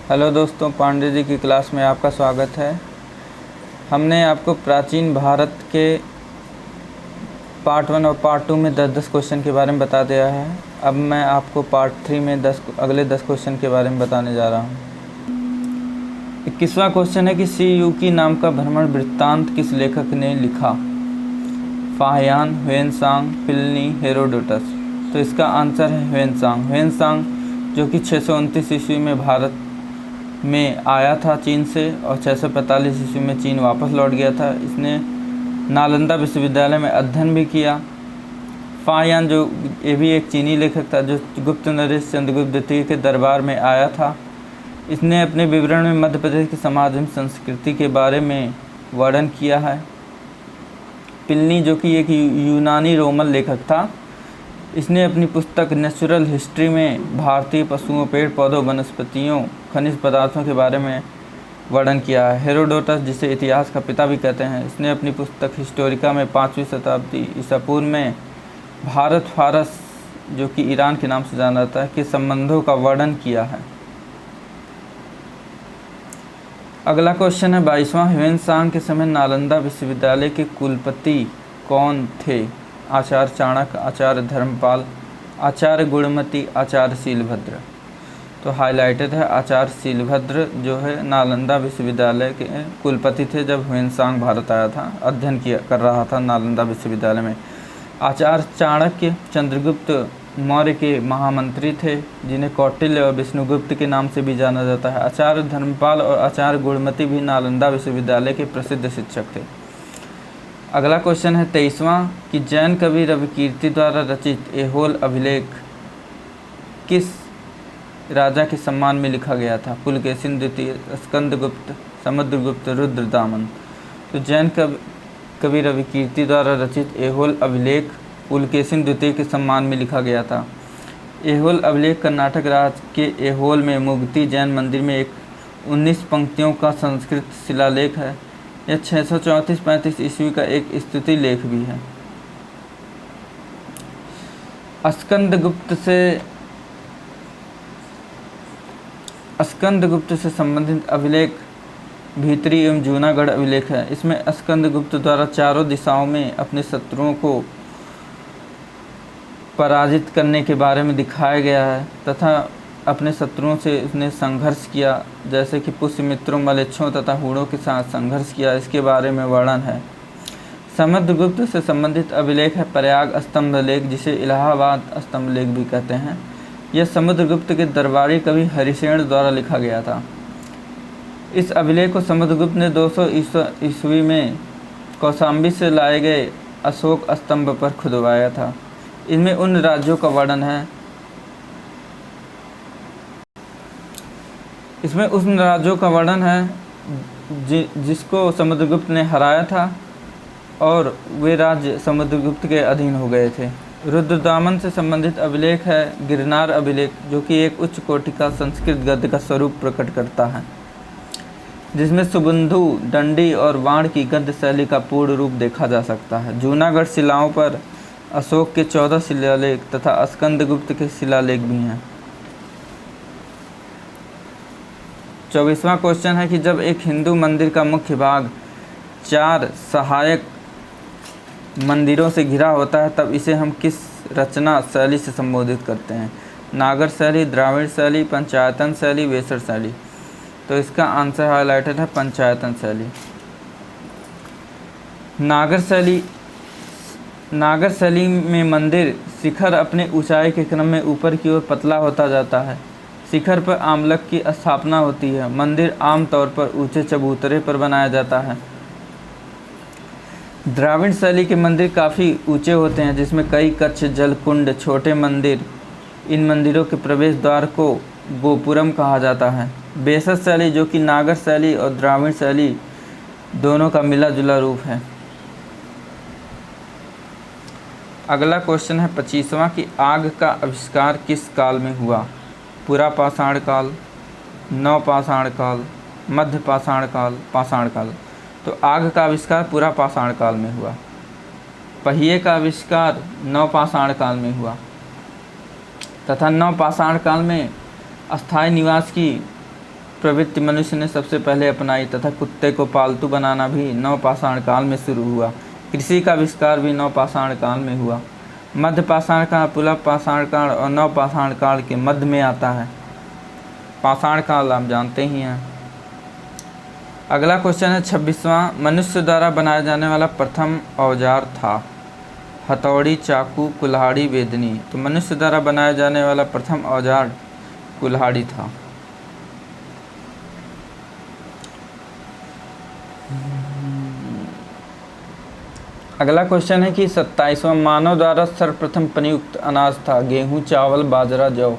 Hello दोस्तों, पांडे जी की class में आपका स्वागत है। हमने आपको प्राचीन भारत के पार्ट 1 और पार्ट 2 में 10-10 क्वेश्चन के बारे में बता दिया है। अब मैं आपको पार्ट 3 में अगले 10 क्वेश्चन के बारे में बताने जा रहा हूँ। 21वां क्वेश्चन है कि सियुकी नाम का भ्रमण वृत्तांत किस लेखक ने लिखा? Fahien, Hiuen Tsang, Pliny, Herodotus. तो इसका आंसर है ह्वेनसांग। ह्वेनसांग जो कि 629 ईस्वी में भारत में आया था चीन से और 645 ईस्वी में चीन वापस लौट गया था। इसने नालंदा विश्वविद्यालय में अध्ययन भी किया। फाहियान जो ये भी एक चीनी लेखक था जो गुप्त नरेश चंद्रगुप्त द्वितीय के दरबार में आया था। इसने अपने विवरण में मध्य प्रदेश की समाज एवं संस्कृति के बारे में वर्णन किया है। प्लिनी जो कि एक यूनानी रोमन लेखक था, इसने अपनी पुस्तक नेचुरल हिस्ट्री में भारतीय पशुओं, पेड़ पौधों, वनस्पतियों, खनिज पदार्थों के बारे में वर्णन किया है। हेरोडोटस जिसे इतिहास का पिता भी कहते हैं, इसने अपनी पुस्तक हिस्टोरिका में 5वीं शताब्दी ईसा पूर्व में भारत फारस जो कि ईरान के नाम से जाना जाता है के संबंधों का वर्णन किया है। अगला क्वेश्चन है 22वां। ह्वेनसांग के समय नालंदा विश्वविद्यालय के कुलपति कौन थे? आचार्य चाणक्य, आचार्य धर्मपाल, आचार्य गुणमती, आचार्य शीलभद्र। तो हाईलाइटेड है आचार्य शीलभद्र जो है नालंदा विश्वविद्यालय के कुलपति थे जब ह्वेनसांग भारत आया था, अध्ययन कर रहा था नालंदा विश्वविद्यालय में। आचार्य चाणक्य चंद्रगुप्त मौर्य के महामंत्री थे जिन्हें कौटिल्य और विष्णुगुप्त के नाम से भी जाना जाता है। आचार्य धर्मपाल और आचार्य गुणमती भी नालंदा विश्वविद्यालय के प्रसिद्ध शिक्षक थे। अगला क्वेश्चन है 23वां कि जैन कवि रविकीर्ति द्वारा रचित ऐहोल अभिलेख किस राजा के सम्मान में लिखा गया था? पुलकेशिन द्वितीय, स्कंदगुप्त, समुद्रगुप्त, रुद्रदामन। तो जैन कवि रविकीर्ति द्वारा रचित ऐहोल अभिलेख पुलकेशिन द्वितीय के सम्मान में लिखा गया था। ऐहोल अभिलेख कर्नाटक राज्य के ऐहोल में मुगती जैन मंदिर में एक 19 पंक्तियों का संस्कृत शिलालेख है। यह 634-35 ईस्वी का एक स्तुति लेख भी है। स्कंदगुप्त से संबंधित अभिलेख भीतरी एवं जूनागढ़ अभिलेख है। इसमें स्कंदगुप्त द्वारा चारों दिशाओं में अपने शत्रुओं को पराजित करने के बारे में दिखाया गया है तथा अपने शत्रुओं से उसने संघर्ष किया, जैसे कि पुष्यमित्रों, मलेच्छों तथा हूणों के साथ संघर्ष किया, इसके बारे में वर्णन है। समुद्रगुप्त से संबंधित अभिलेख है प्रयाग स्तंभ लेख जिसे इलाहाबाद स्तंभ लेख भी कहते हैं। यह समुद्रगुप्त के दरबारी कवि हरिसेन द्वारा लिखा गया था। इस अभिलेख को समुद्रगुप्त ने 200 ईस्वी में कौशाम्बी से लाए गए अशोक स्तंभ पर खुदवाया था। इनमें उन राज्यों का वर्णन है जिसको समुद्रगुप्त ने हराया था और वे राज्य समुद्रगुप्त के अधीन हो गए थे। रुद्रदामन से संबंधित अभिलेख है गिरनार अभिलेख जो कि एक उच्च कोटि का संस्कृत गद्य का स्वरूप प्रकट करता है, जिसमें सुबंधु, दंडी और बाण की गद्य शैली का पूर्ण रूप देखा जा सकता है। जूनागढ़ शिलाओं पर अशोक के 14 शिलालेख तथा स्कंदगुप्त के शिलालेख भी हैं। 24वां क्वेश्चन है कि जब एक हिंदू मंदिर का मुख्य भाग 4 सहायक मंदिरों से घिरा होता है तब इसे हम किस रचना शैली से संबोधित करते हैं? नागर शैली, द्राविड़ शैली, पंचायतन शैली, वेसर शैली। तो इसका आंसर हाईलाइटेड है पंचायतन शैली। नागर शैली में मंदिर शिखर अपने ऊंचाई के क्रम में ऊपर की ओर पतला होता जाता है। शिखर पर आमलक की स्थापना होती है। मंदिर आमतौर पर ऊंचे चबूतरे पर बनाया जाता है। द्राविड़ शैली के मंदिर काफ़ी ऊंचे होते हैं जिसमें कई कक्ष, जलकुंड, छोटे मंदिर। इन मंदिरों के प्रवेश द्वार को गोपुरम कहा जाता है। वेसर शैली जो कि नागर शैली और द्राविड़ शैली दोनों का मिला जुला रूप है। अगला क्वेश्चन है 25वां कि आग का आविष्कार किस काल में हुआ? पुरा पाषाण काल, नव पाषाण काल, मध्य पाषाण काल, पाषाण काल। तो आग का आविष्कार पुरा पाषाण काल में हुआ। पहिए का आविष्कार नव पाषाण काल में हुआ तथा नव पाषाण काल में अस्थायी निवास की प्रवृत्ति मनुष्य ने सबसे पहले अपनाई तथा कुत्ते को पालतू बनाना भी नवपाषाण काल में शुरू हुआ। कृषि का आविष्कार भी नवपाषाण काल में हुआ। मध्य पाषाण काल, पुलह पाषाण काल और नवपाषाण काल के मध्य में आता है। पाषाण काल आप जानते ही हैं। अगला क्वेश्चन है 26वां, मनुष्य द्वारा बनाया जाने वाला प्रथम औजार था। हथौड़ी, चाकू, कुल्हाड़ी, वेदनी। तो मनुष्य द्वारा बनाया जाने वाला प्रथम औजार कुल्हाड़ी था। अगला क्वेश्चन है कि 27वां, मानव द्वारा सर्वप्रथम प्रयुक्त अनाज था। गेहूं, चावल, बाजरा, जौ।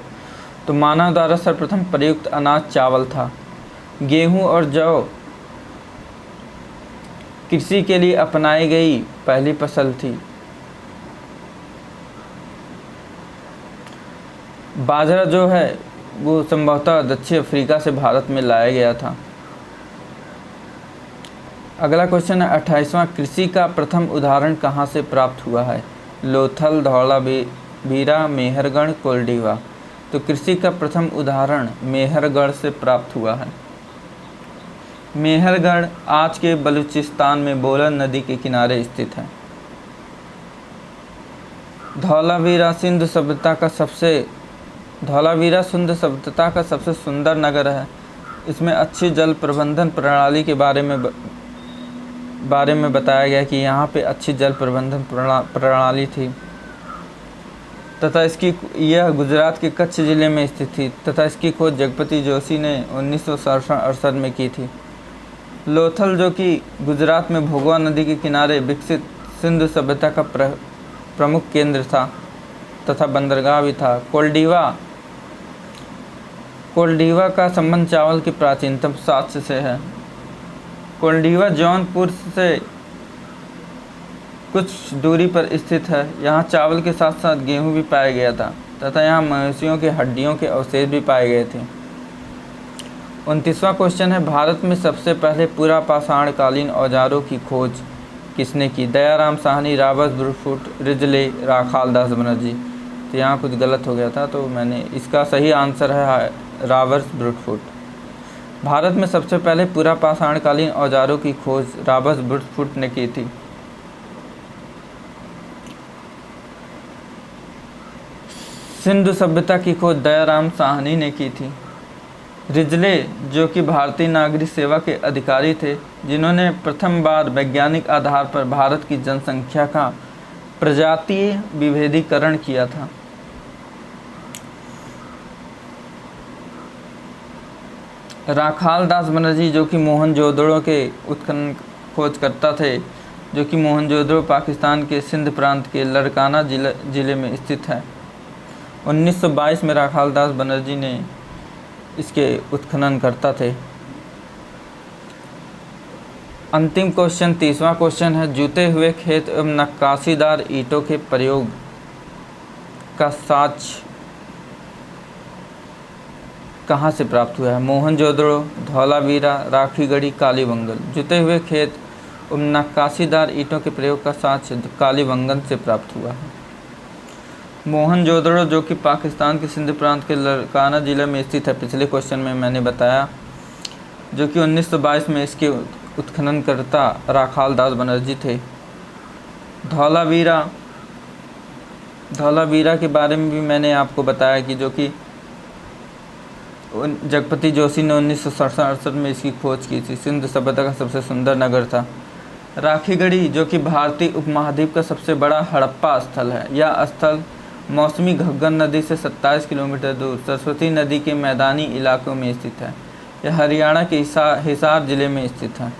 तो मानव द्वारा सर्वप्रथम प्रयुक्त अनाज चावल था। गेहूं और जौ कृषि के लिए अपनाई गई पहली फसल थी। बाजरा जो है वो संभवतः दक्षिण अफ्रीका से भारत में लाया गया था। अगला क्वेश्चन है 28वां, कृषि का प्रथम उदाहरण कहाँ से प्राप्त हुआ है। लोथल, धौलावीरा, मेहरगढ़, कोल्डिवा। तो कृषि का प्रथम उदाहरण मेहरगढ़ से प्राप्त हुआ है। मेहरगढ़ आज के बलूचिस्तान में बोलन नदी के किनारे स्थित है। धौलावीरा सिंधु सभ्यता का सबसे सुंदर नगर है। इसमें अच्छी जल प्रबंधन प्रणाली के बारे में बताया गया कि यहाँ पे अच्छी जल प्रबंधन प्रणाली थी तथा यह गुजरात के कच्छ जिले में स्थित थी तथा इसकी खोज जगपति जोशी ने 1968 में की थी। लोथल जो कि गुजरात में भोगवा नदी के किनारे विकसित सिंधु सभ्यता का प्रमुख केंद्र था तथा बंदरगाह भी था। कोल्डिवा का संबंध चावल के प्राचीनतम साक्ष्य से है। कोल्डिवा जौनपुर से कुछ दूरी पर स्थित है। यहाँ चावल के साथ साथ गेहूं भी पाया गया था तथा यहाँ मवेशियों के हड्डियों के अवशेष भी पाए गए थे। 29वां क्वेश्चन है, भारत में सबसे पहले पूरा पाषाण कालीन औजारों की खोज किसने की। दयाराम साहनी, रॉबर्ट ब्रूटफुट, रिजले, राखाल दास बनर्जी। तो यहाँ कुछ गलत हो गया था तो मैंने इसका सही आंसर है रॉबर्ट ब्रूटफुट। भारत में सबसे पहले पूरा पाषाण कालीन औजारों की खोज रॉबर्ट ब्रूटफुट ने की थी। सिंधु सभ्यता की खोज दयाराम साहनी ने की थी। रिजले जो कि भारतीय नागरिक सेवा के अधिकारी थे जिन्होंने प्रथम बार वैज्ञानिक आधार पर भारत की जनसंख्या का प्रजातीय विभेदीकरण किया था। राखाल दास बनर्जी जो कि मोहनजोदड़ो के उत्खनन खोजकर्ता थे, जो कि मोहनजोदड़ो पाकिस्तान के सिंध प्रांत के लड़काना जिले में स्थित है। 1922 में राखाल दास बनर्जी ने इसके उत्खनन करता थे। अंतिम क्वेश्चन 30वां क्वेश्चन है, जूते हुए खेत एवं नक्काशीदार ईंटों के प्रयोग का साक्ष्य कहाँ से प्राप्त हुआ है। मोहनजोदड़ो, धौलावीरा, राखीगढ़ी, कालीबंगन। जूते हुए खेत एवं नक्काशीदार ईंटों के प्रयोग का साक्ष्य कालीबंगन से प्राप्त हुआ है। मोहनजोदड़ो जो कि पाकिस्तान के सिंध प्रांत के लड़काना जिले में स्थित है, पिछले क्वेश्चन में मैंने बताया, जो कि 1922 में इसके उत्खननकर्ता राखाल दास बनर्जी थे। धौलावीरा के बारे में भी मैंने आपको बताया कि जो कि जगपति जोशी ने 1967 में इसकी खोज की थी। सिंधु सभ्यता का सबसे सुंदर नगर था। राखीगढ़ी जो कि भारतीय उपमहाद्वीप का सबसे बड़ा हड़प्पा स्थल है। यह स्थल मौसमी घग्गर नदी से 27 किलोमीटर दूर सरस्वती नदी के मैदानी इलाकों में स्थित है। यह हरियाणा के हिसार जिले में स्थित है।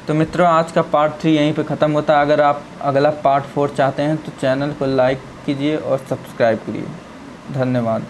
तो मित्रों, आज का पार्ट 3 यहीं पे ख़त्म होता है। अगर आप अगला पार्ट 4 चाहते हैं तो चैनल को लाइक कीजिए और सब्सक्राइब करिए। धन्यवाद।